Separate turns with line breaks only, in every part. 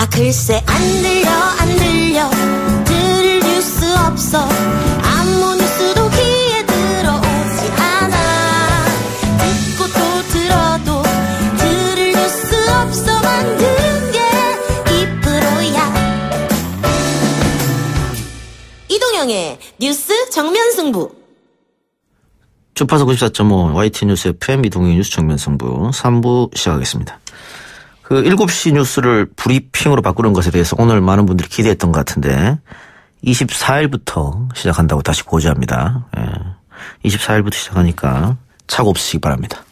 아 글쎄 안 들려 들을 뉴스 없어 아무 뉴스도 귀에 들어오지 않아 듣고 또 들어도 들을 뉴스 없어 만든 게 이 프로야. 이동영의 뉴스 정면승부.
주파수 94.5 YT 뉴스 FM 이동영의 뉴스 정면승부 3부 시작하겠습니다. 그 7시 뉴스를 브리핑으로 바꾸는 것에 대해서 오늘 많은 분들이 기대했던 것 같은데 24일부터 시작한다고 다시 고지합니다. 24일부터 시작하니까 착오 없으시기 바랍니다.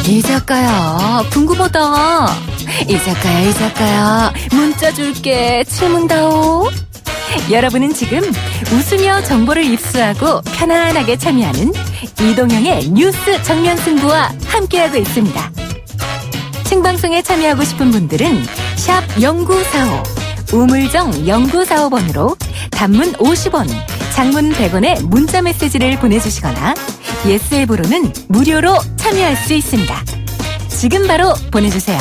이 작가야 궁금하다. 이 작가야 문자 줄게 질문다오. 여러분은 지금 웃으며 정보를 입수하고 편안하게 참여하는 이동영의 뉴스 정면승부와 함께하고 있습니다. 생방송에 참여하고 싶은 분들은 샵 0945 우물정 0945번으로 단문 50원, 장문 100원의 문자 메시지를 보내주시거나 예스 앱으로는 무료로 참여할 수 있습니다. 지금 바로 보내주세요.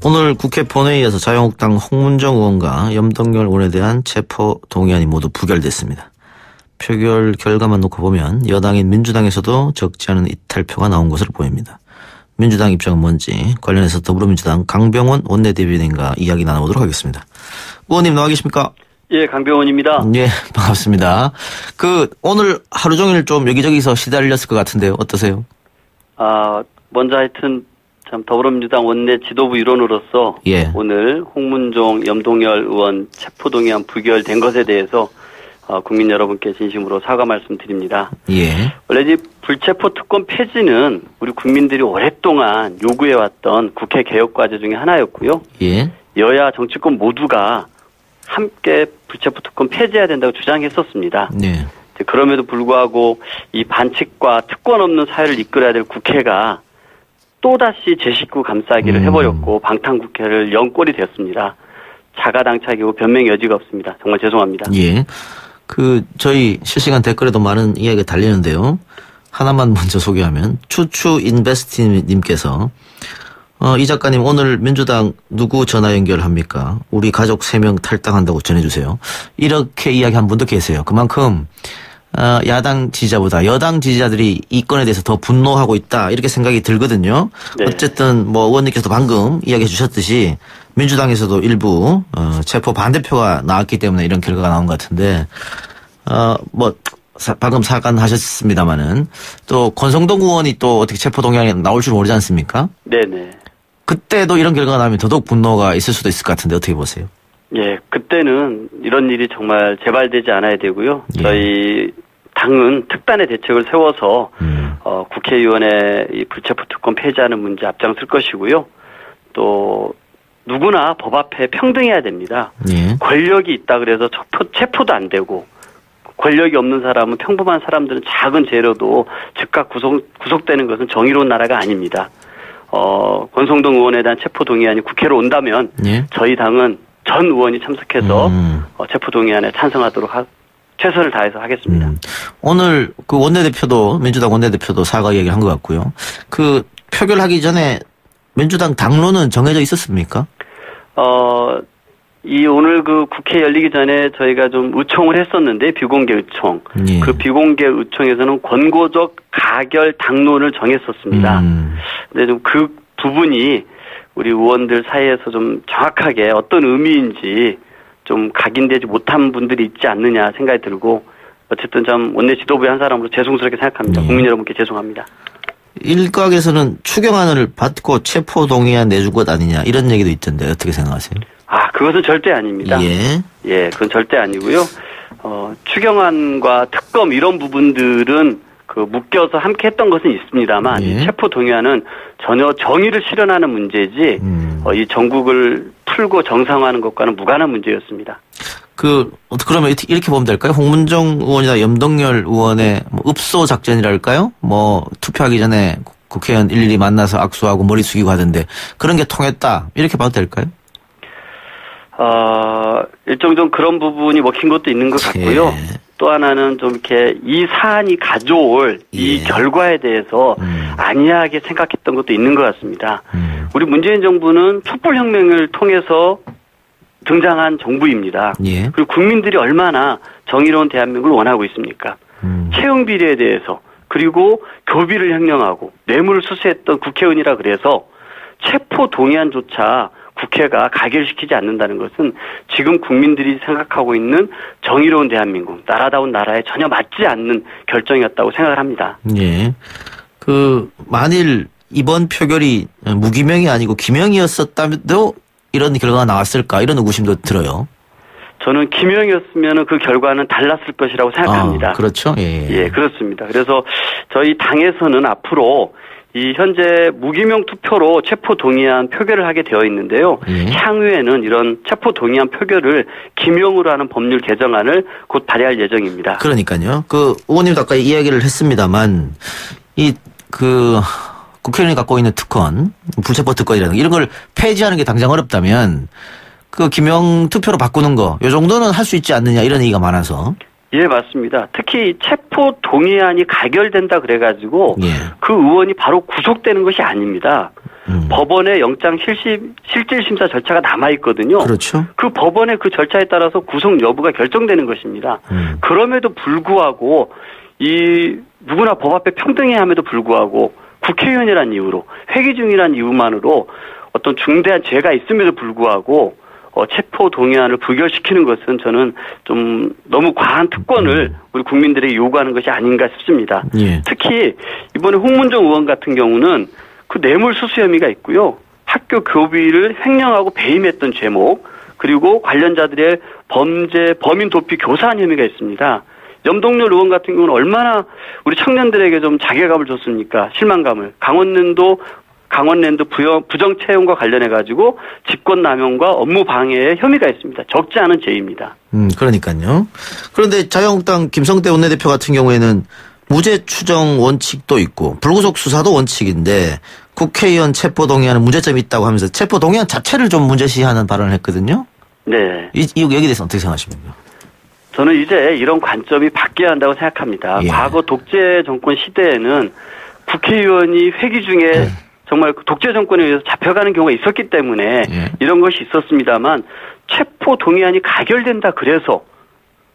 오늘 국회 본회의에서 자유한국당 홍문정 의원과 염동열 의원에 대한 체포 동의안이 모두 부결됐습니다. 표결 결과만 놓고 보면 여당인 민주당에서도 적지 않은 이탈표가 나온 것으로 보입니다. 민주당 입장은 뭔지 관련해서 더불어민주당 강병원 원내대변인과 이야기 나눠보도록 하겠습니다. 의원님 나와 계십니까?
예, 강병원입니다.
예, 반갑습니다. 오늘 하루 종일 좀 여기저기서 시달렸을 것 같은데요. 어떠세요?
먼저 하여튼 참 더불어민주당 원내 지도부 일원으로서
예.
오늘 홍문종, 염동열 의원 체포동의안 부결된 것에 대해서 국민 여러분께 진심으로 사과 말씀드립니다.
예.
원래 이 불체포 특권 폐지는 우리 국민들이 오랫동안 요구해왔던 국회 개혁 과제 중에 하나였고요.
예.
여야 정치권 모두가 함께 불체포 특권 폐지해야 된다고 주장했었습니다.
네.
그럼에도 불구하고 이 반칙과 특권 없는 사회를 이끌어야 될 국회가 또다시 제 식구 감싸기를 해버렸고 방탄국회를 연꼴이 됐습니다. 자가당착이고 변명 여지가 없습니다. 정말 죄송합니다.
예. 저희 실시간 댓글에도 많은 이야기가 달리는데요. 하나만 먼저 소개하면 추추 인베스티님께서 이 작가님 오늘 민주당 누구 전화 연결합니까? 우리 가족 3명 탈당한다고 전해주세요. 이렇게 이야기한 분도 계세요. 그만큼 야당 지지자보다 여당 지지자들이 이 건에 대해서 더 분노하고 있다 이렇게 생각이 들거든요. 네. 어쨌든 의원님께서도 방금 이야기해 주셨듯이 민주당에서도 일부 체포 반대표가 나왔기 때문에 이런 결과가 나온 것 같은데 방금 사과하셨습니다마는 또 권성동 의원이 또 어떻게 체포 동의안이 나올 줄 모르지 않습니까?
네네.
그때도 이런 결과가 나면 더더욱 분노가 있을 수도 있을 것 같은데 어떻게 보세요?
예, 그때는 이런 일이 정말 재발되지 않아야 되고요.
예.
저희 당은 특단의 대책을 세워서 국회의원의 이 불체포 특권 폐지하는 문제 앞장설 것이고요. 또 누구나 법 앞에 평등해야 됩니다.
예.
권력이 있다 그래서 체포도 안 되고 권력이 없는 사람은 평범한 사람들은 작은 죄로도 즉각 구속되는 것은 정의로운 나라가 아닙니다. 권성동 의원에 대한 체포 동의안이 국회로 온다면
예.
저희 당은 전 의원이 참석해서 체포동의안에 찬성하도록 최선을 다해서 하겠습니다.
오늘 원내대표도 민주당 원내대표도 사과 얘기를 한 것 같고요. 표결하기 전에 민주당 당론은 정해져 있었습니까?
오늘 국회 열리기 전에 저희가 좀 의총을 했었는데 비공개 의총.
예.
그 비공개 의총에서는 권고적 가결 당론을 정했었습니다. 근데 좀 그 부분이 우리 의원들 사이에서 좀 정확하게 어떤 의미인지 좀 각인되지 못한 분들이 있지 않느냐 생각이 들고 어쨌든 참 원내 지도부의 한 사람으로 죄송스럽게 생각합니다. 국민 여러분께 죄송합니다.
일각에서는 추경안을 받고 체포 동의안 내준 것 아니냐 이런 얘기도 있던데 어떻게 생각하세요?
그것은 절대 아닙니다. 예, 그건 절대 아니고요. 추경안과 특검 이런 부분들은 묶여서 함께 했던 것은 있습니다만, 이 체포 동의안은 전혀 정의를 실현하는 문제지, 이 전국을 풀고 정상화하는 것과는 무관한 문제였습니다.
그러면 이렇게 보면 될까요? 홍문정 의원이나 염동열 의원의 읍소 작전이랄까요? 투표하기 전에 국회의원 일일이 만나서 악수하고 머리 숙이고 하던데, 그런 게 통했다. 이렇게 봐도 될까요?
일정 좀 그런 부분이 먹힌 것도 있는 것 같고요.
예.
또 하나는 좀 이렇게 이 사안이 가져올 이
예.
결과에 대해서 안이하게 생각했던 것도 있는 것 같습니다. 우리 문재인 정부는 촛불혁명을 통해서 등장한 정부입니다.
예.
그리고 국민들이 얼마나 정의로운 대한민국을 원하고 있습니까? 채용 비리에 대해서 그리고 교비를 횡령하고 뇌물을 수수했던 국회의원이라 그래서 체포 동의안조차 국회가 가결시키지 않는다는 것은 지금 국민들이 생각하고 있는 정의로운 대한민국, 나라다운 나라에 전혀 맞지 않는 결정이었다고 생각을 합니다.
예. 만일 이번 표결이 무기명이 아니고 기명이었었다면도 이런 결과가 나왔을까 이런 의구심도 들어요.
저는 기명이었으면 그 결과는 달랐을 것이라고 생각합니다.
그렇죠. 예.
예, 그렇습니다. 그래서 저희 당에서는 앞으로 이 현재 무기명 투표로 체포 동의안 표결을 하게 되어 있는데요.
예.
향후에는 이런 체포 동의안 표결을 기명으로 하는 법률 개정안을 곧 발의할 예정입니다.
그러니까요. 의원님도 아까 이야기를 했습니다만 국회의원이 갖고 있는 특권, 불체포 특권이라는 이런 걸 폐지하는 게 당장 어렵다면 기명 투표로 바꾸는 거, 요 정도는 할 수 있지 않느냐 이런 얘기가 많아서.
예, 맞습니다. 특히 체포 동의안이 가결된다 그래가지고
예.
그 의원이 바로 구속되는 것이 아닙니다. 법원의 영장 실질심사 절차가 남아있거든요.
그렇죠.
그 법원의 그 절차에 따라서 구속 여부가 결정되는 것입니다. 그럼에도 불구하고 누구나 법 앞에 평등해야 함에도 불구하고 국회의원이라는 이유로 회기 중이라는 이유만으로 어떤 중대한 죄가 있음에도 불구하고 체포 동의안을 부결시키는 것은 저는 좀 너무 과한 특권을 우리 국민들에게 요구하는 것이 아닌가 싶습니다.
예.
특히 이번에 홍문종 의원 같은 경우는 그 뇌물 수수 혐의가 있고요. 학교 교비를 횡령하고 배임했던 죄목 그리고 관련자들의 범인 도피 교사한 혐의가 있습니다. 염동열 의원 같은 경우는 얼마나 우리 청년들에게 좀 자괴감을 줬습니까? 실망감을. 강원랜드 부정 채용과 관련해가지고 직권남용과 업무 방해의 혐의가 있습니다. 적지 않은 죄입니다.
그러니까요. 그런데 자유한국당 김성태 원내대표 같은 경우에는 무죄 추정 원칙도 있고 불구속 수사도 원칙인데 국회의원 체포 동의안은 문제점이 있다고 하면서 체포 동의안 자체를 좀 문제시하는 발언을 했거든요. 네. 이 여기에 대해서 어떻게 생각하십니까?
저는 이제 이런 관점이 바뀌어야 한다고 생각합니다.
예.
과거 독재 정권 시대에는 국회의원이 회기 중에 정말 독재 정권에 의해서 잡혀가는 경우가 있었기 때문에 이런 것이 있었습니다만 체포 동의안이 가결된다 그래서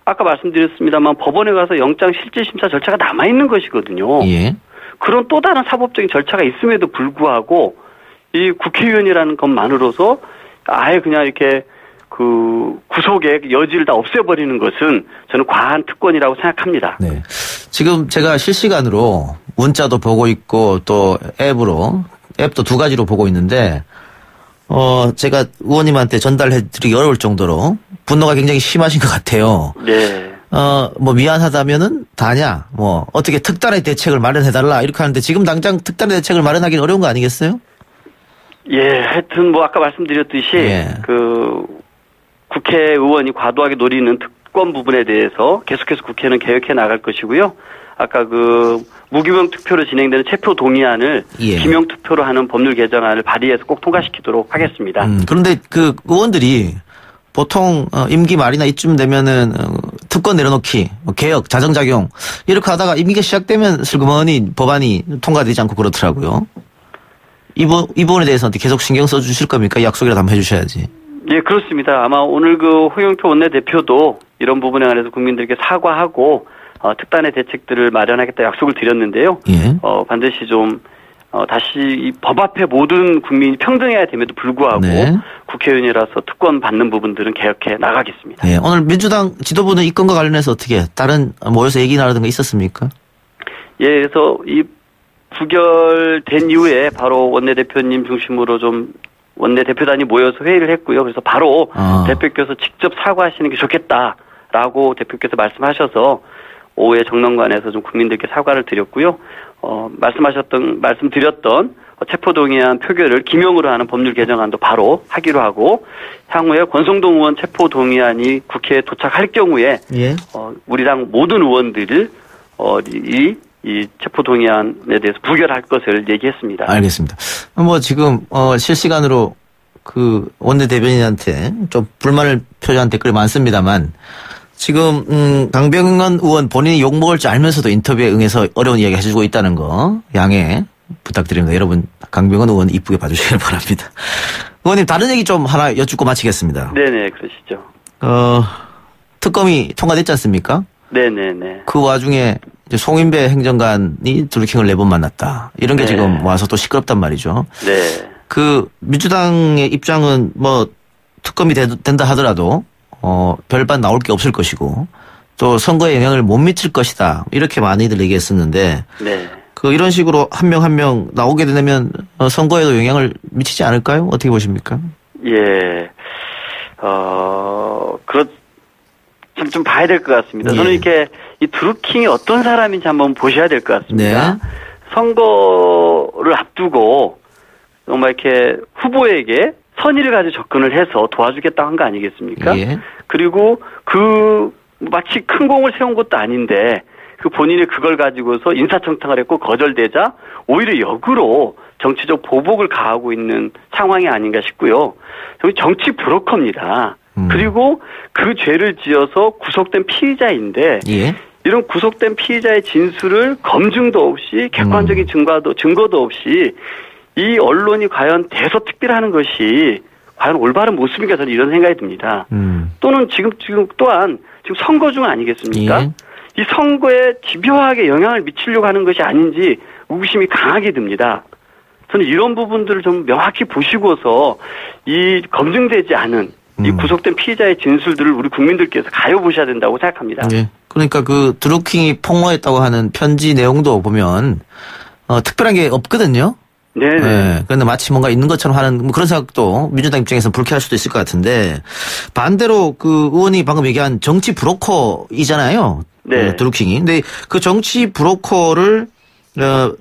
아까 말씀드렸습니다만 법원에 가서 영장 실질심사 절차가 남아있는 것이거든요.
예.
그런 또 다른 사법적인 절차가 있음에도 불구하고 이 국회의원이라는 것만으로서 아예 그냥 이렇게 구속의 여지를 다 없애버리는 것은 저는 과한 특권이라고 생각합니다.
네. 지금 제가 실시간으로 문자도 보고 있고 또 앱도 두 가지로 보고 있는데 제가 의원님한테 전달해드리기 어려울 정도로 분노가 굉장히 심하신 것 같아요.
네.
미안하다면은 다냐, 어떻게 특단의 대책을 마련해달라 이렇게 하는데 지금 당장 특단의 대책을 마련하기는 어려운 거 아니겠어요? 예,
하여튼 아까 말씀드렸듯이 국회의원이 과도하게 노리는 특권 부분에 대해서 계속해서 국회는 개혁해 나갈 것이고요. 아까 무기명 투표로 진행되는 체포 동의안을 기명 투표로 하는 법률 개정안을 발의해서 꼭 통과시키도록 하겠습니다.
그런데 의원들이 보통 임기 말이나 이쯤 되면은 특권 내려놓기, 개혁, 자정작용 이렇게 하다가 임기가 시작되면 슬그머니 법안이 통과되지 않고 그렇더라고요. 이 부분에 대해서 계속 신경 써주실 겁니까? 약속이라도 한번 해주셔야지.
예, 그렇습니다. 아마 오늘 홍영표 원내대표도 이런 부분에 관해서 국민들께 사과하고 특단의 대책들을 마련하겠다 약속을 드렸는데요. 반드시 좀 다시 이 법 앞에 모든 국민이 평등해야 됨에도 불구하고 국회의원이라서 특권 받는 부분들은 개혁해 나가겠습니다.
네, 오늘 민주당 지도부는 이 건과 관련해서 어떻게 다른 모여서 얘기 나누던가 있었습니까?
예, 그래서 이 부결된 이후에 바로 원내대표님 중심으로 좀 원내대표단이 모여서 회의를 했고요. 그래서 바로 대표께서 직접 사과하시는 게 좋겠다라고 대표께서 말씀하셔서 오후에 정론관에서 좀 국민들께 사과를 드렸고요. 말씀드렸던 체포동의안 표결을 기명으로 하는 법률 개정안도 바로 하기로 하고 향후에 권성동 의원 체포동의안이 국회에 도착할 경우에 우리 당 모든 의원들을 이 체포동의안에 대해서 부결할 것을 얘기했습니다.
알겠습니다. 지금 실시간으로 그 원내 대변인한테 좀 불만을 표시한 댓글이 많습니다만 지금 강병원 의원 본인이 욕먹을 줄 알면서도 인터뷰에 응해서 어려운 이야기 해주고 있다는 거 양해 부탁드립니다. 여러분 강병원 의원 이쁘게 봐주시길 바랍니다. 의원님 다른 얘기 좀 하나 여쭙고 마치겠습니다.
네네 그러시죠.
특검이 통과됐지 않습니까?
네네네.
그 와중에 이제 송인배 행정관이 드루킹을 4번 만났다. 이런 게
네.
지금 와서 또 시끄럽단 말이죠.
네.
그 민주당의 입장은 뭐 특검이 된다 하더라도 별반 나올 게 없을 것이고 또 선거에 영향을 못 미칠 것이다. 이렇게 많이들 얘기했었는데
네.
그 이런 식으로 한 명 한 명 나오게 되면 선거에도 영향을 미치지 않을까요? 어떻게 보십니까?
예. 좀 봐야 될 것 같습니다.
예.
저는 이렇게 이 드루킹이 어떤 사람인지 한번 보셔야 될 것 같습니다.
네.
선거를 앞두고 정말 이렇게 후보에게 선의를 가지고 접근을 해서 도와주겠다고 한 거 아니겠습니까?
예.
그리고 마치 큰 공을 세운 것도 아닌데 그 본인이 그걸 가지고서 인사청탁을 했고 거절되자 오히려 역으로 정치적 보복을 가하고 있는 상황이 아닌가 싶고요. 정치 브로커입니다. 그리고 그 죄를 지어서 구속된 피의자인데
예.
이런 구속된 피의자의 진술을 검증도 없이 객관적인 증거도 없이 이 언론이 과연 대서특필하는 것이 과연 올바른 모습인가 저는 이런 생각이 듭니다. 또는 지금 또한 지금 선거 중 아니겠습니까?
예.
이 선거에 집요하게 영향을 미치려고 하는 것이 아닌지 의구심이 강하게 듭니다. 저는 이런 부분들을 좀 명확히 보시고서 이 검증되지 않은 이 구속된 피의자의 진술들을 우리 국민들께서 가려보셔야 된다고 생각합니다.
예. 그러니까 그 드루킹이 폭로했다고 하는 편지 내용도 보면 특별한 게 없거든요.
네.
네. 그런데 마치 뭔가 있는 것처럼 하는 뭐 그런 생각도 민주당 입장에서는 불쾌할 수도 있을 것 같은데 반대로 그 의원이 방금 얘기한 정치 브로커이잖아요.
네.
그 드루킹이. 근데 그 정치 브로커를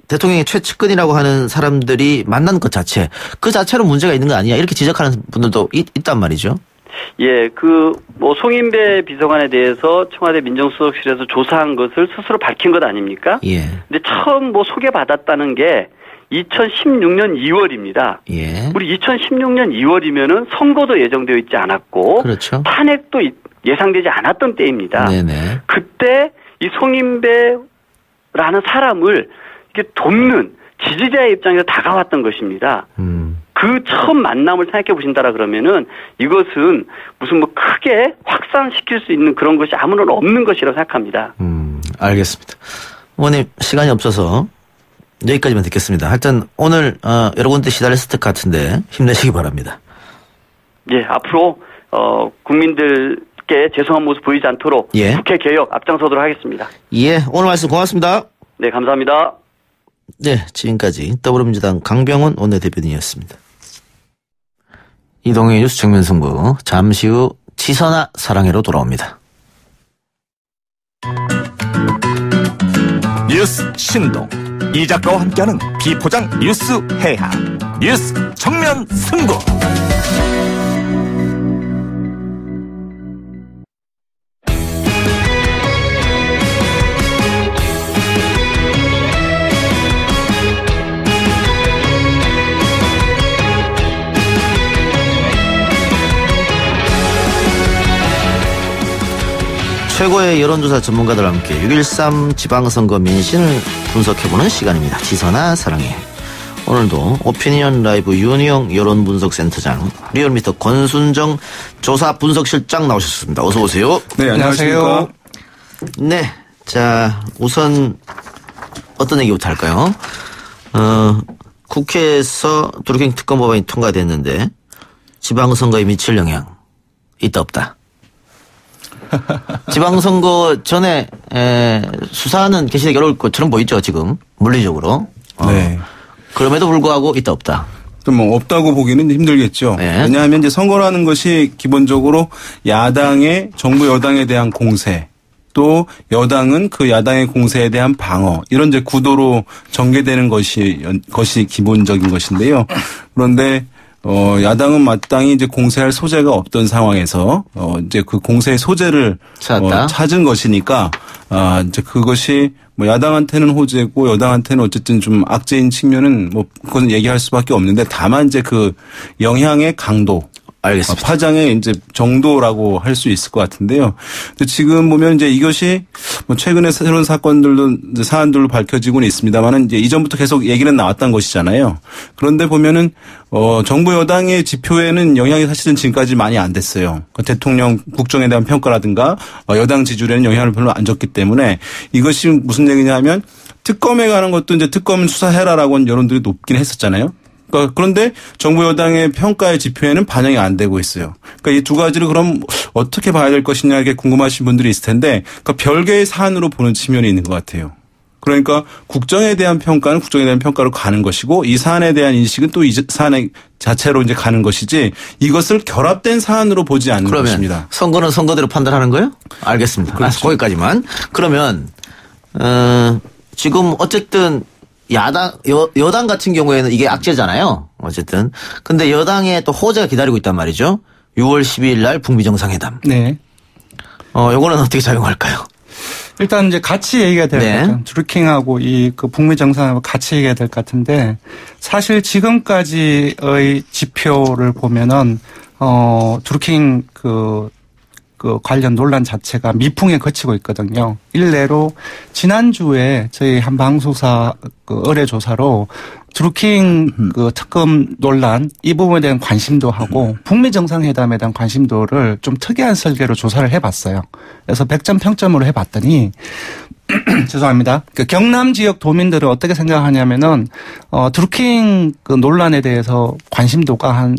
대통령의 최측근이라고 하는 사람들이 만난 것 자체, 그 자체로 문제가 있는 거 아니냐 이렇게 지적하는 분들도 있단 말이죠.
예, 송인배 비서관에 대해서 청와대 민정수석실에서 조사한 것을 스스로 밝힌 것 아닙니까?
예.
근데 처음 소개받았다는 게 2016년 2월입니다.
예.
우리 2016년 2월이면은 선거도 예정되어 있지 않았고,
그렇죠.
탄핵도 예상되지 않았던 때입니다.
네네.
그때 이 송인배라는 사람을 이렇게 돕는 지지자의 입장에서 다가왔던 것입니다. 그 처음 만남을 생각해 보신다라 그러면은 이것은 무슨 크게 확산시킬 수 있는 그런 것이 아무런 없는 것이라고 생각합니다.
알겠습니다. 의원님 시간이 없어서 여기까지만 듣겠습니다. 하여튼 오늘 여러 군데 시달렸을 것 같은데 힘내시기 바랍니다.
예, 앞으로 국민들께 죄송한 모습 보이지 않도록
예.
국회 개혁 앞장서도록 하겠습니다.
예, 오늘 말씀 고맙습니다.
네, 감사합니다.
네, 지금까지 더불어민주당 강병원 원내대변인이었습니다. 이동의 뉴스 정면승부 잠시 후 지선아 사랑해로 돌아옵니다.
뉴스 신동 이 작가와 함께하는 비포장 뉴스 해학 뉴스 정면 승부.
최고의 여론조사 전문가들과 함께 6.13 지방선거 민심을 분석해보는 시간입니다. 지선아 사랑해. 오늘도 오피니언 라이브 윤희영 여론분석센터장, 리얼미터 권순정 조사분석실장 나오셨습니다. 어서 오세요.
네, 안녕하세요.
네, 자 우선 어떤 얘기부터 할까요? 국회에서 드루킹 특검 법안이 통과됐는데 지방선거에 미칠 영향 있다 없다. 지방선거 전에 수사는 개시되기 어려울 것처럼 보이죠 지금 물리적으로.
네.
그럼에도 불구하고 있다 없다.
좀 없다고 보기는 힘들겠죠.
네.
왜냐하면 이제 선거라는 것이 기본적으로 야당의 정부 여당에 대한 공세, 또 여당은 그 야당의 공세에 대한 방어, 이런 이제 구도로 전개되는 것이 기본적인 것인데요. 그런데 야당은 마땅히 이제 공세할 소재가 없던 상황에서 이제 그 공세의 소재를 찾은 것이니까 이제 그것이 뭐 야당한테는 호재고 여당한테는 어쨌든 좀 악재인 측면은 뭐 그건 얘기할 수밖에 없는데 다만 이제 그 영향의 강도.
알겠습니다.
파장의 이제 정도라고 할 수 있을 것 같은데요. 근데 지금 보면 이제 이것이 뭐 최근에 새로운 사건들도 이제 사안들로 밝혀지고는 있습니다만은 이제 이전부터 계속 얘기는 나왔던 것이잖아요. 그런데 보면은 정부 여당의 지표에는 영향이 사실은 지금까지 많이 안 됐어요. 그러니까 대통령 국정에 대한 평가라든가 여당 지지율에는 영향을 별로 안 줬기 때문에 이것이 무슨 얘기냐면 특검에 관한 것도 이제 특검은 수사해라라고 여론들이 높긴 했었잖아요. 그런데 정부 여당의 평가의 지표에는 반영이 안 되고 있어요. 그러니까 이 두 가지를 그럼 어떻게 봐야 될 것이냐 이게 궁금하신 분들이 있을 텐데 그러니까 별개의 사안으로 보는 측면이 있는 것 같아요. 그러니까 국정에 대한 평가는 국정에 대한 평가로 가는 것이고 이 사안에 대한 인식은 또 이 사안의 자체로 이제 가는 것이지 이것을 결합된 사안으로 보지 않는
그러면
것입니다.
선거는 선거대로 판단하는 거예요? 알겠습니다.
그렇죠.
거기까지만. 그러면 지금 어쨌든 여당 같은 경우에는 이게 악재잖아요. 어쨌든. 근데 여당에 또 호재가 기다리고 있단 말이죠. 6월 12일 날 북미 정상회담.
네.
요거는 어떻게 작용할까요?
일단 이제 같이 얘기가 될 것
네.
같아요. 드루킹하고 그 북미 정상하고 같이 얘기가 될 것 같은데 사실 지금까지의 지표를 보면은 드루킹 그 관련 논란 자체가 미풍에 거치고 있거든요. 일례로 지난주에 저희 한 방송사 의뢰 조사로 드루킹 그 특검 논란 이 부분에 대한 관심도 하고 북미 정상회담에 대한 관심도를 좀 특이한 설계로 조사를 해봤어요. 그래서 100점 평점으로 해봤더니 죄송합니다. 그 경남 지역 도민들은 어떻게 생각하냐면은 드루킹 그 논란에 대해서 관심도가 한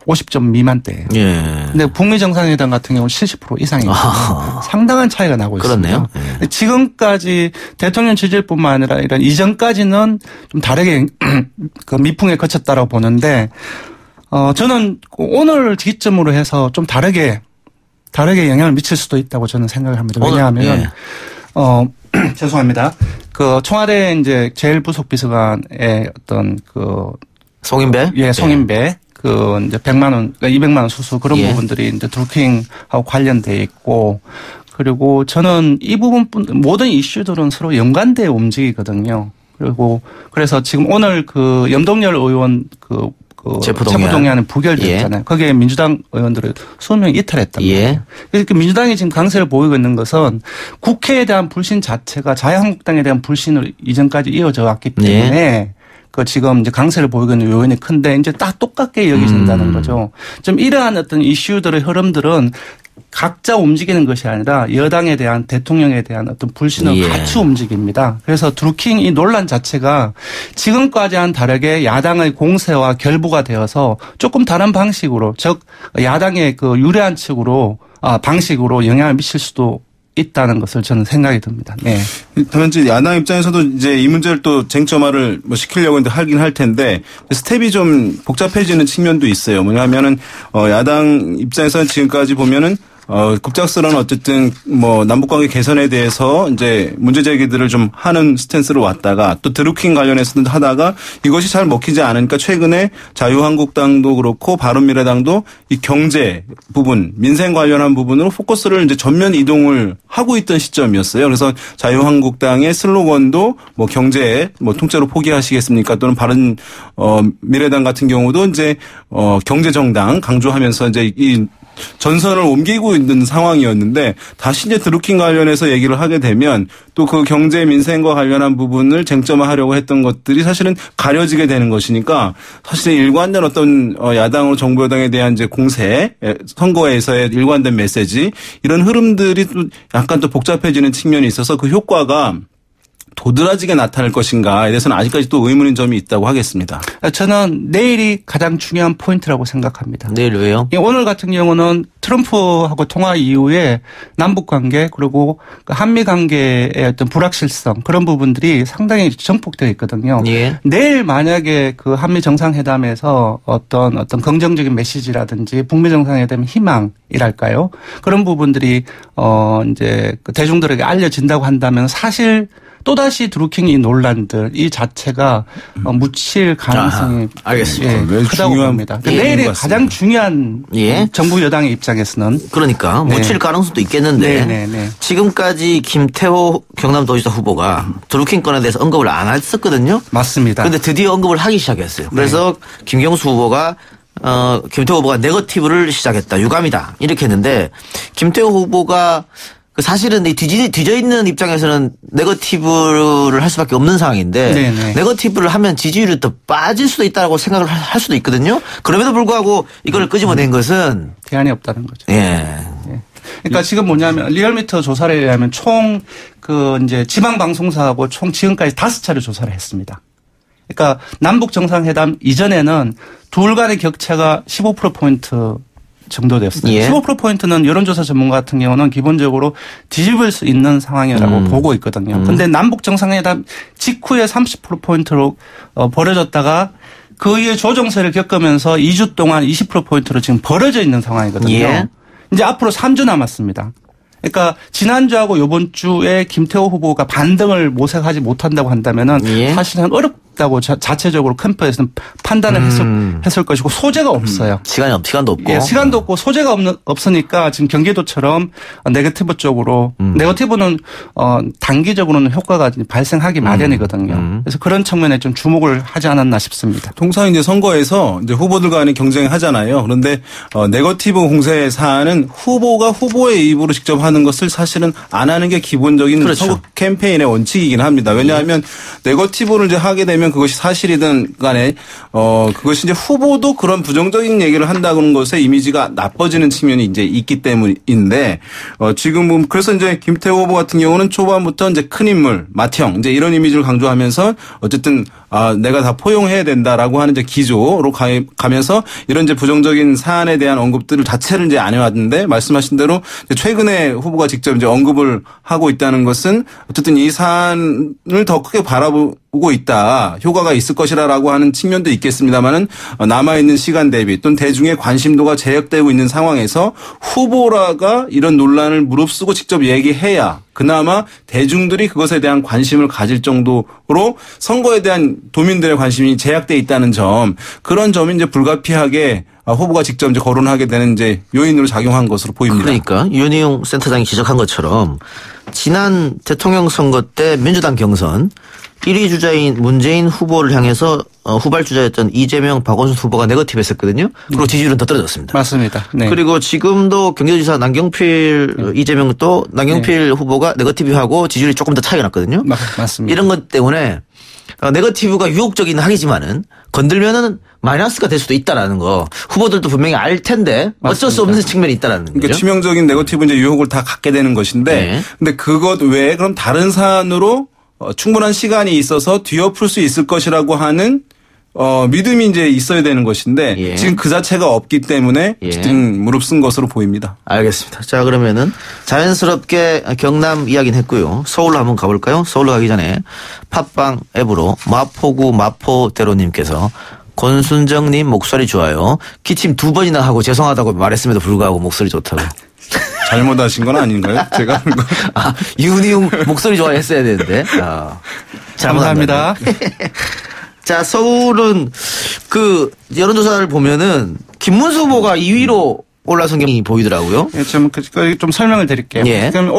50점 미만대예요.
예.
근데 북미 정상회담 같은 경우는 70% 이상이거든요. 상당한 차이가 나고
그렇네요.
있습니다. 예. 지금까지 대통령 지지율뿐만 아니라 이런 이전까지는 좀 다르게 그 미풍에 거쳤다라고 보는데 저는 오늘 기점으로 해서 좀 다르게 영향을 미칠 수도 있다고 저는 생각을 합니다. 왜냐하면 예. 죄송합니다. 그 청와대 이제 제일 부속 비서관의 어떤 그
송인배?
예, 송인배. 그 이제 100만 원, 그러니까 200만 원 수수 그런
예.
부분들이 이제 드루킹하고 관련돼 있고 그리고 저는 이 부분뿐 모든 이슈들은 서로 연관되어 움직이거든요. 그리고 그래서 지금 오늘 그 염동열 의원 그 체포동의안은 부결됐잖아요.
예.
거기에 민주당 의원들을 20명 이탈했단 말이에요.
예.
그래서 민주당이 지금 강세를 보이고 있는 것은 국회에 대한 불신 자체가 자유한국당에 대한 불신으로 이전까지 이어져 왔기 때문에
예.
그 지금 이제 강세를 보이고 있는 요인이 큰데 이제 딱 똑같게 여기진다는 거죠. 좀 이러한 어떤 이슈들의 흐름들은 각자 움직이는 것이 아니라 여당에 대한 대통령에 대한 어떤 불신을
예.
같이 움직입니다. 그래서 드루킹 이 논란 자체가 지금까지와는 다르게 야당의 공세와 결부가 되어서 조금 다른 방식으로 즉 야당의 그 유리한 측으로 방식으로 영향을 미칠 수도 있다는 것을 저는 생각이 듭니다. 네.
다만 이제 야당 입장에서도 이제 이 문제를 또 쟁점화를 뭐 시키려고 하긴 할 텐데 스텝이 좀 복잡해지는 측면도 있어요. 뭐냐면은 야당 입장에서는 지금까지 보면은 급작스러운 어쨌든 뭐 남북관계 개선에 대해서 이제 문제 제기들을 좀 하는 스탠스로 왔다가 또 드루킹 관련해서도 하다가 이것이 잘 먹히지 않으니까 최근에 자유한국당도 그렇고 바른미래당도 이 경제 부분, 민생 관련한 부분으로 포커스를 이제 전면 이동을 하고 있던 시점이었어요. 그래서 자유한국당의 슬로건도 뭐 경제 뭐 통째로 포기하시겠습니까? 또는 바른미래당 같은 경우도 이제 경제 정당 강조하면서 이제 이 전선을 옮기고 있는 상황이었는데 다시 이제 드루킹 관련해서 얘기를 하게 되면 또 그 경제 민생과 관련한 부분을 쟁점화하려고 했던 것들이 사실은 가려지게 되는 것이니까 사실 일관된 어떤 야당으로 정부 여당에 대한 이제 공세 선거에서의 일관된 메시지 이런 흐름들이 또 약간 또 복잡해지는 측면이 있어서 그 효과가 도드라지게 나타날 것인가에 대해서는 아직까지 또 의문인 점이 있다고 하겠습니다.
저는 내일이 가장 중요한 포인트라고 생각합니다.
내일 왜요?
오늘 같은 경우는 트럼프하고 통화 이후에 남북관계 그리고 한미관계의 어떤 불확실성 그런 부분들이 상당히 정폭되어 있거든요.
예.
내일 만약에 그 한미 정상회담에서 어떤 긍정적인 메시지라든지 북미 정상회담 희망이랄까요? 그런 부분들이 이제 대중들에게 알려진다고 한다면 사실 또다시 드루킹 이 논란들 이 자체가 묻힐 가능성이
알겠습니다.
예, 크다고 봅니다. 내일이 가장 중요한 정부 여당의 입장에서는
그러니까 묻힐 가능성도 있겠는데 지금까지 김태호 경남도지사 후보가 드루킹 건에 대해서 언급을 안 했었거든요.
맞습니다.
그런데 드디어 언급을 하기 시작했어요. 그래서 김경수 후보가 김태호 후보가 네거티브를 시작했다. 유감이다. 이렇게 했는데 김태호 후보가 사실은 뒤져 있는 입장에서는 네거티브를 할 수밖에 없는 상황인데 네거티브를 하면 지지율이 더 빠질 수도 있다고 생각을 할 수도 있거든요. 그럼에도 불구하고 이걸 끄집어낸 것은
대안이 없다는 거죠.
예.
그러니까 지금 뭐냐면 리얼미터 조사를 의하면 총 이제 지방 방송사하고 총 지금까지 5차례 조사를 했습니다. 그러니까 남북 정상회담 이전에는 둘 간의 격차가 15%포인트 정도 되었습니다. 15%포인트는 여론조사 전문가 같은 경우는 기본적으로 뒤집을 수 있는 상황이라고 보고 있거든요. 그런데 남북 정상회담 직후에 30%포인트로 벌어졌다가 그 이후에 조정세를 겪으면서 2주 동안 20%포인트로 지금 벌어져 있는 상황이거든요. 이제 앞으로 3주 남았습니다. 그러니까 지난주하고 이번 주에 김태호 후보가 반등을 모색하지 못한다고 한다면은 사실은 어렵다고 자체적으로 캠프에서는 판단을 했을 것이고 소재가 없어요.
시간도 없고.
예, 시간도 없고 소재가 없으니까 지금 경기도처럼 네거티브 쪽으로 네거티브는 단기적으로는 효과가 발생하기 마련이거든요. 그래서 그런 측면에 좀 주목을 하지 않았나 싶습니다.
통상 이제 선거에서 이제 후보들 간의 경쟁을 하잖아요. 그런데 네거티브 공세 사안은 후보가 후보의 입으로 직접 하는 것을 사실은 안 하는 게 기본적인 선거 캠페인의 원칙이긴 합니다. 왜냐하면 네거티브를 이제 하게 되면 그것이 사실이든 간에 그것이 이제 후보도 그런 부정적인 얘기를 한다는 것에 이미지가 나빠지는 측면이 이제 있기 때문인데 지금 그래서 이제 김태호 후보 같은 경우는 초반부터 이제 큰 인물, 맏형 이제 이런 이미지를 강조하면서 어쨌든 내가 다 포용해야 된다라고 하는 이제 기조로 가면서 이런 이제 부정적인 사안에 대한 언급들을 자체를 이제 안 해왔는데 말씀하신 대로 최근에 후보가 직접 이제 언급을 하고 있다는 것은 어쨌든 이 사안을 더 크게 바라보고 있다. 효과가 있을 것이라고 하는 측면도 있겠습니다만은 남아있는 시간 대비 또는 대중의 관심도가 제약되고 있는 상황에서 후보라가 이런 논란을 무릅쓰고 직접 얘기해야 그나마 대중들이 그것에 대한 관심을 가질 정도로 선거에 대한 도민들의 관심이 제약돼 있다는 점, 그런 점이 이제 불가피하게 후보가 직접 이제 거론하게 되는 이제 요인으로 작용한 것으로 보입니다.
그러니까 윤희용 센터장이 지적한 것처럼 지난 대통령 선거 때 민주당 경선 1위 주자인 문재인 후보를 향해서 후발 주자였던 이재명, 박원순 후보가 네거티브 했었거든요. 그리고 지지율은 더 떨어졌습니다.
맞습니다. 네.
그리고 지금도 경기도지사 남경필, 이재명 또 남경필 후보가 네거티브하고 지지율이 조금 더 차이가 났거든요.
맞습니다.
이런 것 때문에 네거티브가 유혹적이긴 하지만은 건들면은 마이너스가 될 수도 있다라는 거 후보들도 분명히 알 텐데 어쩔 수 없는 측면이 있다라는 거죠.
그러니까 치명적인 네거티브 이제 유혹을 다 갖게 되는 것인데, 근데 그것 외에 그럼 다른 사안으로 충분한 시간이 있어서 뒤엎을 수 있을 것이라고 하는 믿음이 이제 있어야 되는 것인데 지금 그 자체가 없기 때문에 어쨌든 무릅쓴 것으로 보입니다.
알겠습니다. 자, 그러면은 자연스럽게 경남 이야기는 했고요. 서울로 한번 가볼까요? 서울로 가기 전에 팟빵 앱으로 마포구 마포대로님께서 권순정님 목소리 좋아요. 기침 2번이나 하고 죄송하다고 말했음에도 불구하고 목소리 좋다고.
잘못하신 건 아닌가요? 제가 하는 거.
윤희용 목소리 좋아했어야 되는데.
감사합니다.
자, 서울은 그 여론조사를 보면은 김문수 후보가 2위로 올라선 게 보이더라고요.
예, 좀 설명을 드릴게요. 그럼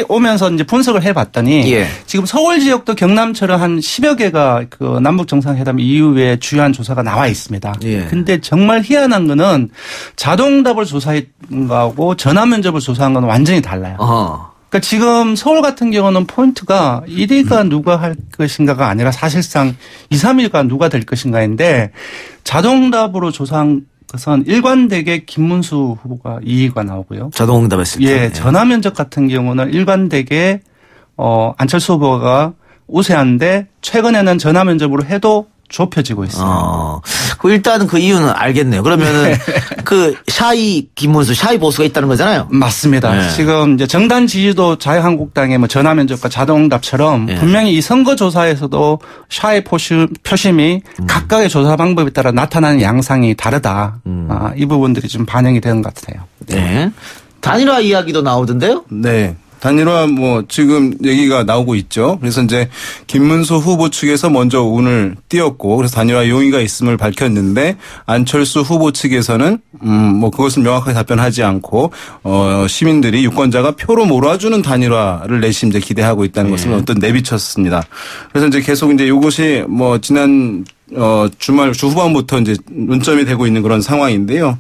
오면서 이제 분석을 해봤더니 지금 서울 지역도 경남처럼 한 10여 개가 그 남북 정상회담 이후에 주요한 조사가 나와 있습니다. 근데 정말 희한한 거는 자동답을 조사한 거하고 전화 면접을 조사한 건 완전히 달라요. 그러니까 지금 서울 같은 경우는 포인트가 1위가 누가 할 것인가가 아니라 사실상 2, 3위가 누가 될 것인가인데 자동답으로 조사한 것은 일관되게 김문수 후보가 2위가 나오고요.
자동응답했을 때.
전화 면접 같은 경우는 일관되게 안철수 후보가 우세한데 최근에는 전화 면접으로 해도 좁혀지고 있어요.
일단 그 이유는 알겠네요. 그러면은 그 샤이 김문수, 샤이 보수가 있다는 거잖아요.
맞습니다. 지금 이제 정당 지지도 자유한국당의 뭐 전화 면접과 자동응답처럼 분명히 이 선거조사에서도 샤이 표심이 각각의 조사 방법에 따라 나타나는 양상이 다르다. 이 부분들이 좀 반영이 되는 것 같아요.
단일화 이야기도 나오던데요?
네. 단일화 뭐 지금 얘기가 나오고 있죠. 그래서 이제 김문수 후보 측에서 먼저 운을 띄웠고 그래서 단일화 용의가 있음을 밝혔는데 안철수 후보 측에서는 뭐 그것은 명확하게 답변하지 않고 시민들이 유권자가 표로 몰아주는 단일화를 내심 이제 기대하고 있다는 것을 어떤 내비쳤습니다. 그래서 이제 계속 이제 이것이 뭐 지난 주말 주 후반부터 이제 논점이 되고 있는 그런 상황인데요.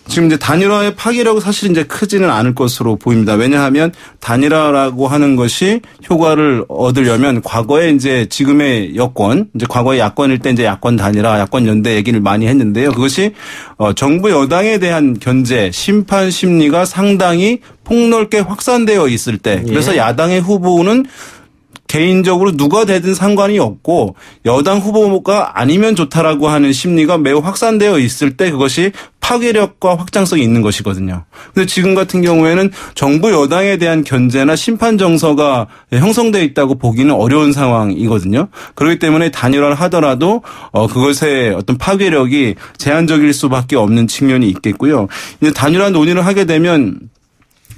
지금 이제 단일화의 파기라고 사실 이제 크지는 않을 것으로 보입니다. 왜냐하면 단일화라고 하는 것이 효과를 얻으려면 과거에 이제 지금의 여권, 이제 과거의 야권일 때 이제 야권 단일화, 야권 연대 얘기를 많이 했는데요. 그것이 정부 여당에 대한 견제, 심판 심리가 상당히 폭넓게 확산되어 있을 때, 그래서 야당의 후보는 개인적으로 누가 되든 상관이 없고 여당 후보가 아니면 좋다라고 하는 심리가 매우 확산되어 있을 때 그것이 파괴력과 확장성이 있는 것이거든요. 근데 지금 같은 경우에는 정부 여당에 대한 견제나 심판 정서가 형성되어 있다고 보기는 어려운 상황이거든요. 그렇기 때문에 단일화를 하더라도 그것의 어떤 파괴력이 제한적일 수밖에 없는 측면이 있겠고요. 이제 단일화 논의를 하게 되면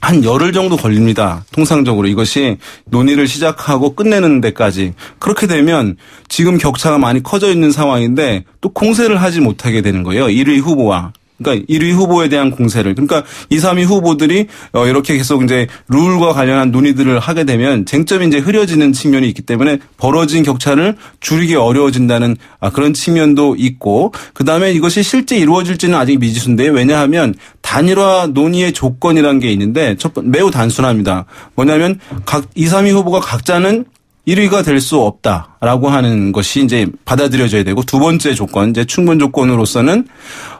한 열흘 정도 걸립니다. 통상적으로 이것이 논의를 시작하고 끝내는 데까지. 그렇게 되면 지금 격차가 많이 커져 있는 상황인데 또 공세를 하지 못하게 되는 거예요. 1위 후보와. 그러니까 1위 후보에 대한 공세를. 그러니까 2, 3위 후보들이 이렇게 계속 이제 룰과 관련한 논의들을 하게 되면 쟁점이 이제 흐려지는 측면이 있기 때문에 벌어진 격차를 줄이기 어려워진다는 그런 측면도 있고 그다음에 이것이 실제 이루어질지는 아직 미지수인데요. 왜냐하면 단일화 논의의 조건이라는 게 있는데 매우 단순합니다. 뭐냐면 각 2, 3위 후보가 각자는 1위가 될 수 없다라고 하는 것이 이제 받아들여져야 되고 두 번째 조건, 이제 충분 조건으로서는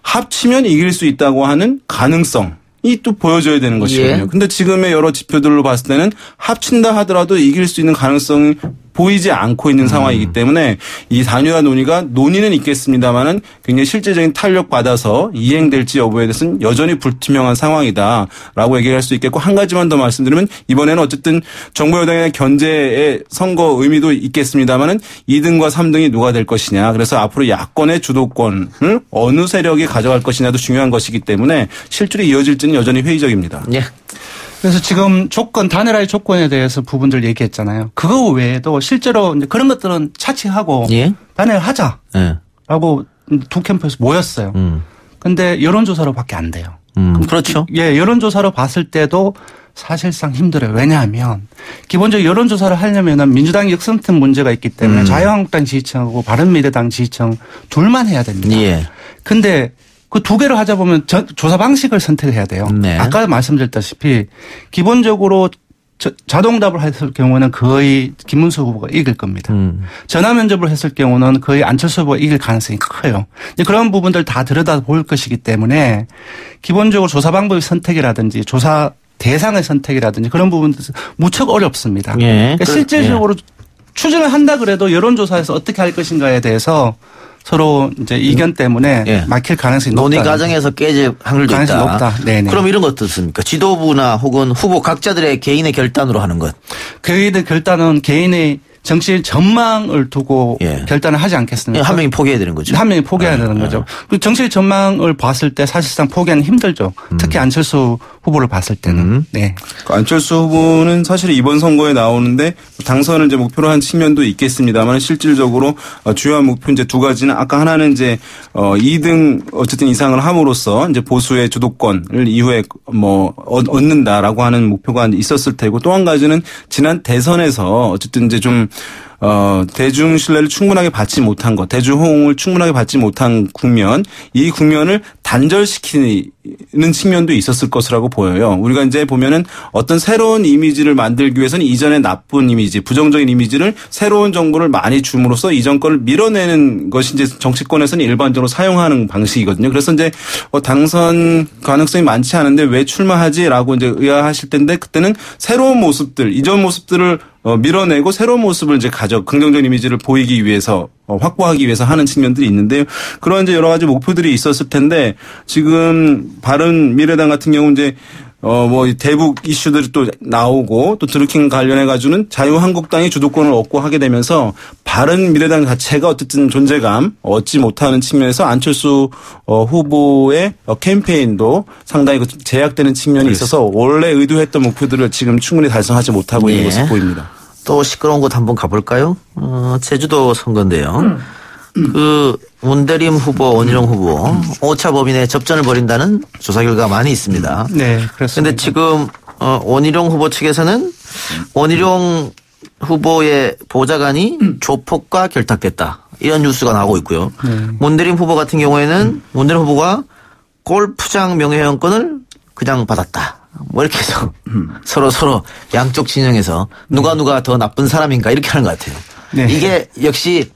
합치면 이길 수 있다고 하는 가능성이 또 보여져야 되는 것이거든요. 근데 지금의 여러 지표들로 봤을 때는 합친다 하더라도 이길 수 있는 가능성이 보이지 않고 있는 상황이기 때문에 이 단일화 논의는 있겠습니다만은 굉장히 실제적인 탄력 받아서 이행될지 여부에 대해서는 여전히 불투명한 상황이다라고 얘기할 수 있겠고 한 가지만 더 말씀드리면 이번에는 어쨌든 정부 여당의 견제의 선거 의미도 있겠습니다만은 2등과 3등이 누가 될 것이냐 그래서 앞으로 야권의 주도권을 어느 세력이 가져갈 것이냐도 중요한 것이기 때문에 실제로 이어질지는 여전히 회의적입니다.
예.
그래서 지금 단일화의 조건에 대해서 부분들 얘기했잖아요. 그거 외에도 실제로 이제 그런 것들은 차치하고 단일화하자라고 두 캠프에서 모였어요. 근데 여론조사로밖에 안 돼요.
그렇죠.
예, 여론조사로 봤을 때도 사실상 힘들어요. 왜냐하면 기본적으로 여론조사를 하려면은 민주당이 역선택 문제가 있기 때문에 자유한국당 지지층하고 바른미래당 지지층 둘만 해야 됩니다.
예.
근데 그 두 개를 하자 보면 조사 방식을 선택해야 돼요. 네. 아까 말씀드렸다시피 기본적으로 자동답을 했을 경우는 거의 김문수 후보가 이길 겁니다. 전화 면접을 했을 경우는 거의 안철수 후보가 이길 가능성이 커요. 그런 부분들 다 들여다볼 것이기 때문에 기본적으로 조사 방법의 선택이라든지 조사 대상의 선택이라든지 그런 부분들 무척 어렵습니다.
예.
그러니까 실질적으로 추진을 한다 그래도 여론조사에서 어떻게 할 것인가에 대해서 서로 이제 이견 때문에 막힐 가능성이 높다.
논의 과정에서 깨질 확률도 있다.
높다. 네네.
그럼 이런 것도 있습니까? 지도부나 혹은 후보 각자들의 개인의 결단으로 하는 것.
개인의 결단은 개인의 정치 전망을 두고 결단을 하지 않겠습니까?
한 명이 포기해야 되는 거죠.
한 명이 포기해야 되는 거죠. 정치 전망을 봤을 때 사실상 포기하는 힘들죠. 특히 안철수 후보를 봤을 때는. 네.
안철수 후보는 사실 이번 선거에 나오는데 당선을 이제 목표로 한 측면도 있겠습니다만 실질적으로 주요한 목표 이제 두 가지는 아까 하나는 이제 2등 어쨌든 이상을 함으로써 이제 보수의 주도권을 이후에 뭐 얻는다라고 하는 목표가 있었을 테고 또 한 가지는 지난 대선에서 어쨌든 이제 좀 대중 신뢰를 충분하게 받지 못한 것, 대중 호응을 충분하게 받지 못한 국면, 이 국면을 단절시키는 측면도 있었을 것이라고 보여요. 우리가 이제 보면은 어떤 새로운 이미지를 만들기 위해서는 이전의 나쁜 이미지, 부정적인 이미지를 새로운 정보를 많이 줌으로써 이전 거를 밀어내는 것이 이제 정치권에서는 일반적으로 사용하는 방식이거든요. 그래서 이제 당선 가능성이 많지 않은데 왜 출마하지라고 이제 의아하실 텐데 그때는 새로운 모습들, 이전 모습들을 밀어내고 새로운 모습을 이제 긍정적인 이미지를 보이기 위해서 확보하기 위해서 하는 측면들이 있는데요. 그런 이제 여러 가지 목표들이 있었을 텐데 지금 바른미래당 같은 경우 이제 뭐 대북 이슈들이 또 나오고 또 드루킹 관련해 가지고는 자유한국당이 주도권을 얻고 하게 되면서 바른미래당 자체가 어쨌든 존재감 얻지 못하는 측면에서 안철수 후보의 캠페인도 상당히 제약되는 측면이 있어서 원래 의도했던 목표들을 지금 충분히 달성하지 못하고 있는 것으로 보입니다.
또 시끄러운 곳 한번 가볼까요? 제주도 선거인데요. 그 문대림 후보, 원희룡 후보 5차 법인에 접전을 벌인다는 조사 결과가 많이 있습니다.
네, 그렇습니다.
그런데 지금 원희룡 후보 측에서는 원희룡 후보의 보좌관이 조폭과 결탁됐다. 이런 뉴스가 나오고 있고요. 문대림 후보 같은 경우에는 문대림 후보가 골프장 명예회원권을 그냥 받았다. 뭐 이렇게 해서 서로 양쪽 진영에서 누가 더 나쁜 사람인가 이렇게 하는 것 같아요.
네.
이게 역시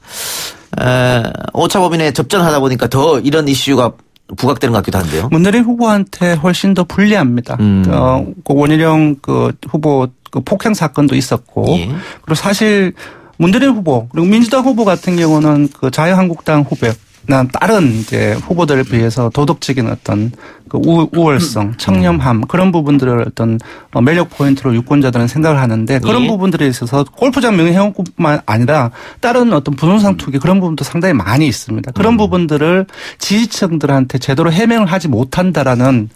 5차 법인에 접전하다 보니까 더 이런 이슈가 부각되는 것 같기도 한데요.
문대림 후보한테 훨씬 더 불리합니다. 그 원희룡 그 후보 그 폭행 사건도 있었고
예.
그리고 사실 문대림 후보 그리고 민주당 후보 같은 경우는 그 자유한국당 후보나 다른 이제 후보들에 비해서 도덕적인 어떤 그 우월성, 청렴함 그런 부분들을 어떤 매력 포인트로 유권자들은 생각을 하는데 그런
예.
부분들에 있어서 골프장 명예회원뿐만 아니라 다른 어떤 부동산 투기 그런 부분도 상당히 많이 있습니다. 그런 부분들을 지지층들한테 제대로 해명을 하지 못한다라는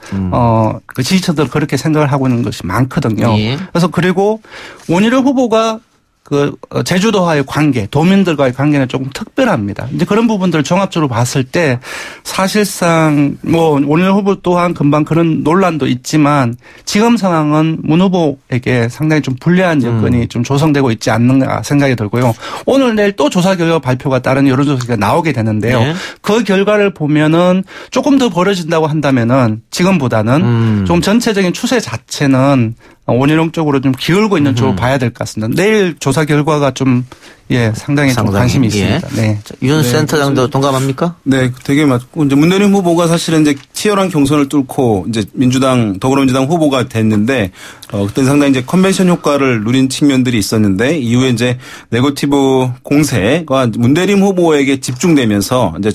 그 지지층들 그렇게 생각을 하고 있는 것이 많거든요.
예.
그래서 그리고 원희룡 후보가 그 제주도와의 관계, 도민들과의 관계는 조금 특별합니다. 이제 그런 부분들을 종합적으로 봤을 때 사실상 뭐 원희룡 후보 또한 금방 그런 논란도 있지만 지금 상황은 문 후보에게 상당히 좀 불리한 여건이 좀 조성되고 있지 않는가 생각이 들고요. 오늘 내일 또 조사 결과 발표가 따른 여론조사가 나오게 되는데요.
네.
그 결과를 보면은 조금 더 벌어진다고 한다면은 지금보다는 좀 전체적인 추세 자체는 원희룡 쪽으로 좀 기울고 있는 쪽으로 봐야 될 것 같습니다. 내일 조사 결과가 좀 상당히 좀 관심이 있습니다. 네.
윤 센터장도 동감합니까?
네, 되게 맞고 이제 문대림 후보가 사실은 이제 치열한 경선을 뚫고 이제 민주당 더불어민주당 후보가 됐는데 그때 상당히 이제 컨벤션 효과를 누린 측면들이 있었는데 이후에 이제 네거티브 공세가 문대림 후보에게 집중되면서 이제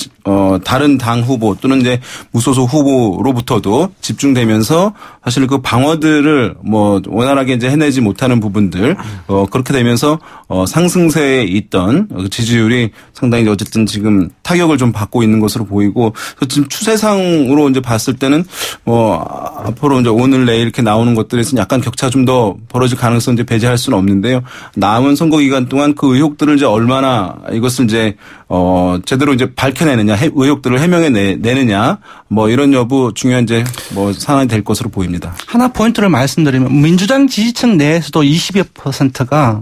다른 당 후보 또는 이제 무소속 후보로부터도 집중되면서 사실 그 방어들을 뭐 원활하게 이제 해내지 못하는 부분들 그렇게 되면서 상승세에 있던 지지율이 상당히 어쨌든 지금 타격을 좀 받고 있는 것으로 보이고 지금 추세상으로 이제 봤을 때는 앞으로 이제 오늘 내일 이렇게 나오는 것들에서 약간 격차 좀 더 벌어질 가능성 이제 배제할 수는 없는데요. 남은 선거 기간 동안 그 의혹들을 이제 얼마나 이것을 이제 제대로 이제 밝혀내느냐, 의혹들을 해명해 내느냐, 뭐 이런 여부 중요한 이제 뭐 상황이 될 것으로 보입니다.
하나 포인트를 말씀드리면 민주당 지지층 내에서도 20여%가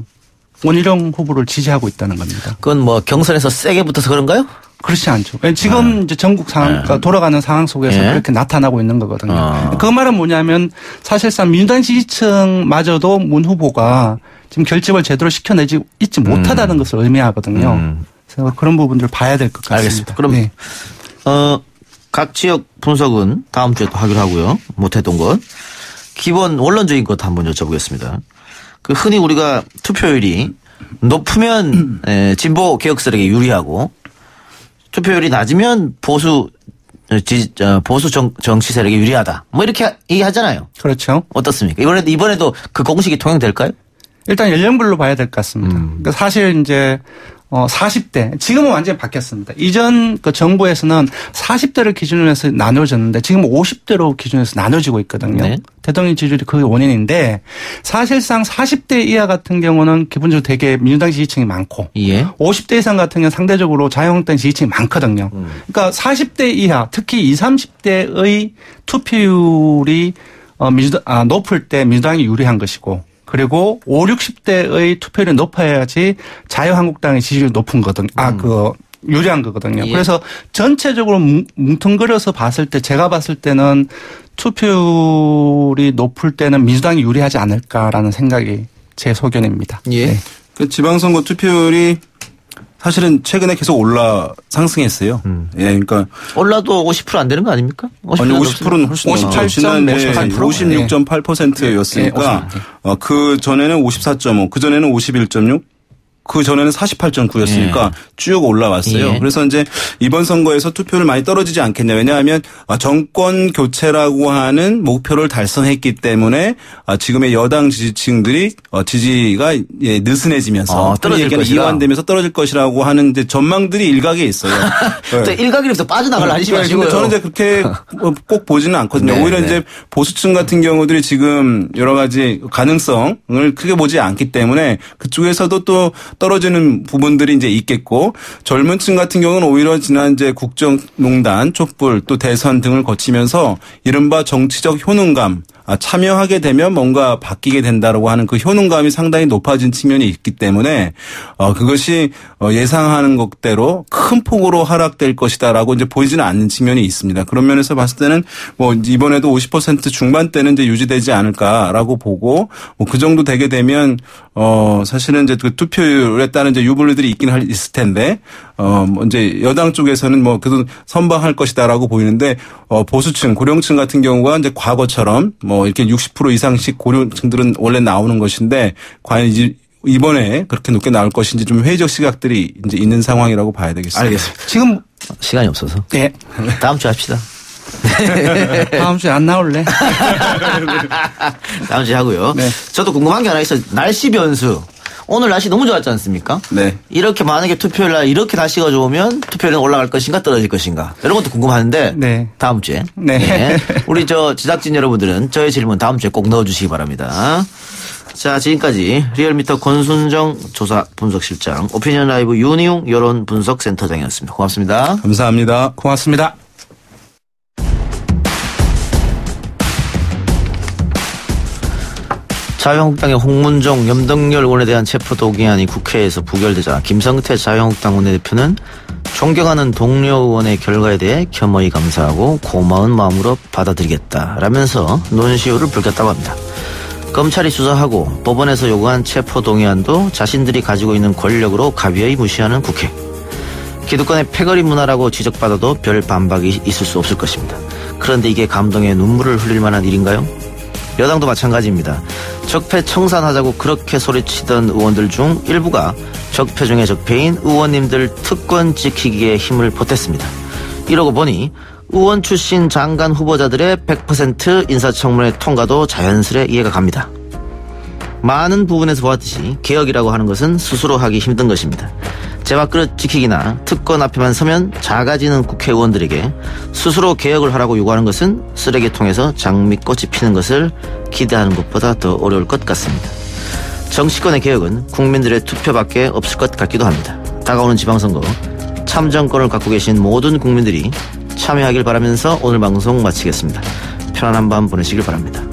원희룡 후보를 지지하고 있다는 겁니다.
그건 뭐 경선에서 세게 붙어서 그런가요?
그렇지 않죠. 지금 이제 전국 상황, 돌아가는 상황 속에서 그렇게 나타나고 있는 거거든요. 그 말은 뭐냐면 사실상 민주당 지지층마저도 문 후보가 지금 결집을 제대로 시켜내지 있지 못하다는 것을 의미하거든요. 그래서 그런 부분들을 봐야 될 것 같습니다.
알겠습니다. 그럼
네.
각 지역 분석은 다음 주에 또 하기로 하고요. 못했던 것. 기본 원론적인 것 한번 여쭤보겠습니다. 그 흔히 우리가 투표율이 높으면 진보 개혁 세력에 유리하고 투표율이 낮으면 보수 정치 세력에 유리하다. 뭐 이렇게 얘기하잖아요.
그렇죠.
어떻습니까? 이번에도 그 공식이 통용될까요?
일단 연령별로 봐야 될 것 같습니다. 그러니까 사실 이제 40대 지금은 완전히 바뀌었습니다. 이전 그 정부에서는 40대를 기준으로 해서 나눠졌는데 지금 50대로 기준해서 나눠지고 있거든요.
네.
대통령 지지율이 그게 원인인데 사실상 40대 이하 같은 경우는 기본적으로 되게 민주당 지지층이 많고
예.
50대 이상 같은 경우는 상대적으로 자유한국당 지지층이 많거든요. 그러니까 40대 이하 특히 20, 30대의 투표율이 높을 때 민주당이 유리한 것이고 그리고 5, 60대의 투표율이 높아야지 자유한국당의 지지율이 높은 거든. 유리한 거거든요.
예.
그래서 전체적으로 뭉텅거려서 봤을 때 제가 봤을 때는 투표율이 높을 때는 민주당이 유리하지 않을까라는 생각이 제 소견입니다.
예.
네.
그 지방선거 투표율이 사실은 최근에 계속 상승했어요. 예, 그러니까
올라도 50% 안 되는 거 아닙니까?
아니 50%는 훨씬
58.58%.
지난해 56.8%였으니까
네,
그 전에는 54.5, 그 전에는 51.6, 그 전에는 48.9였으니까 쭉 올라왔어요. 그래서 이제 이번 선거에서 투표를 많이 떨어지지 않겠냐. 왜냐하면 정권 교체라고 하는 목표를 달성했기 때문에 지금의 여당 지지층들이 지지가 느슨해지면서
떨어질 것이다.
이완되면서 떨어질 것이라고 하는 이제 전망들이 일각에 있어요.
네. 일각에서 빠져나가려 하지 마시고요.
저는 이제 그렇게 꼭 보지는 않거든요.
네,
오히려 이제 보수층 같은 경우들이 지금 여러 가지 가능성을 크게 보지 않기 때문에 그쪽에서도 또 떨어지는 부분들이 이제 있겠고, 젊은 층 같은 경우는 오히려 지난 이제 국정농단, 촛불 또 대선 등을 거치면서 이른바 정치적 효능감, 참여하게 되면 뭔가 바뀌게 된다라고 하는 그 효능감이 상당히 높아진 측면이 있기 때문에 그것이 예상하는 것대로 큰 폭으로 하락될 것이다라고 이제 보이지는 않는 측면이 있습니다. 그런 면에서 봤을 때는 뭐 이번에도 50% 중반대는 이제 유지되지 않을까라고 보고, 그 정도 되게 되면 사실은 이제 그 투표율에 따른 이제 유불리들이 있을 텐데 뭐 이제 여당 쪽에서는 뭐 그래도 선방할 것이다라고 보이는데, 보수층, 고령층 같은 경우가 이제 과거처럼 뭐 이렇게 60% 이상씩 고령층들은 원래 나오는 것인데, 과연 이번에 그렇게 높게 나올 것인지 좀 회의적 시각들이 이제 있는 상황이라고 봐야 되겠습니다.
알겠습니다.
지금
시간이 없어서.
네.
다음 주에 합시다.
다음 주에 안 나올래?
다음 주에 하고요.
네.
저도 궁금한 게 하나 있어요. 날씨 변수. 오늘 날씨 너무 좋았지 않습니까?
네.
이렇게 만약에 투표일 날 이렇게 날씨가 좋으면 투표율은 올라갈 것인가 떨어질 것인가 이런 것도 궁금한데
네.
다음 주에
네.
우리 제작진 여러분들은 저의 질문 다음 주에 꼭 넣어주시기 바랍니다. 자, 지금까지 리얼미터 권순정 조사 분석실장, 오피니언 라이브 윤희용 여론 분석 센터장이었습니다. 고맙습니다.
감사합니다.
고맙습니다.
자유한국당의 홍문종, 염동열 의원에 대한 체포동의안이 국회에서 부결되자 김성태 자유한국당 원내대표는 존경하는 동료 의원의 결과에 대해 겸허히 감사하고 고마운 마음으로 받아들이겠다라면서 논시효를 불켰다고 합니다. 검찰이 수사하고 법원에서 요구한 체포동의안도 자신들이 가지고 있는 권력으로 가벼이 무시하는 국회. 기득권의 패거리 문화라고 지적받아도 별 반박이 있을 수 없을 것입니다. 그런데 이게 감동의 눈물을 흘릴 만한 일인가요? 여당도 마찬가지입니다. 적폐 청산하자고 그렇게 소리치던 의원들 중 일부가 적폐 중의 적폐인 의원님들 특권 지키기에 힘을 보탰습니다. 이러고 보니 의원 출신 장관 후보자들의 100% 인사청문회 통과도 자연스레 이해가 갑니다. 많은 부분에서 보았듯이 개혁이라고 하는 것은 스스로 하기 힘든 것입니다. 제밥그릇 지키기나 특권 앞에만 서면 작아지는 국회의원들에게 스스로 개혁을 하라고 요구하는 것은 쓰레기통에서 장미꽃이 피는 것을 기대하는 것보다 더 어려울 것 같습니다. 정치권의 개혁은 국민들의 투표밖에 없을 것 같기도 합니다. 다가오는 지방선거, 참정권을 갖고 계신 모든 국민들이 참여하길 바라면서 오늘 방송 마치겠습니다. 편안한 밤 보내시길 바랍니다.